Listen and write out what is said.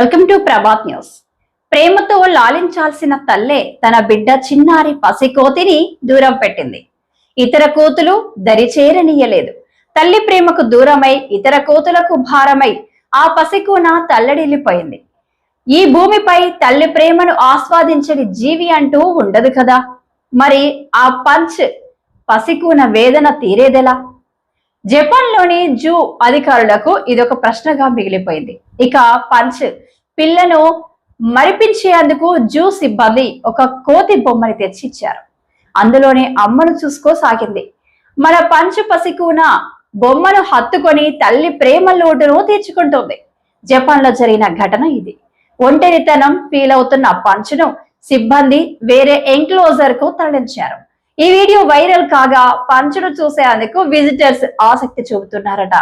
Welcome to Prabhat news. ప్రేమతో లాలించాల్సిన తల్లే తన బిడ్డ చిన్నారి పసికోతిని దూరం పెట్టింది. ఇతర కోతులు దరిచేరనీయలేదు. తల్లి ప్రేమకు దూరమై ఇతర కోతులకు భారమై ఆ పసికూన తల్లడిల్లిపోయింది. ఈ భూమిపై తల్లి ప్రేమను ఆస్వాదించని జీవి అంటూ ఉండదు కదా. మరి ఆ పంచ్ పసికూన వేదన తీరేదెలా? జపాన్లోని జూ అధికారులకు ఇదొక ప్రశ్నగా మిగిలిపోయింది. ఇక పంచ్ పిల్లను మరిపించేందుకు జూ సిబ్బంది ఒక కోతి బొమ్మని తెచ్చిచ్చారు. అందులోనే అమ్మను చూసుకోసాగింది. మన పంచ్ పసికూన బొమ్మను హత్తుకొని తల్లి ప్రేమ లోటును తీర్చుకుంటుంది. జపాన్ లో జరిగిన ఘటన ఇది. ఒంటరితనం ఫీల్ అవుతున్న పంచ్ను సిబ్బంది వేరే ఎంక్లోజర్ కు తరలించారు. ఈ వీడియో వైరల్ కాగా పంచ్ను చూసేందుకు విజిటర్స్ ఆసక్తి చూపుతున్నారట.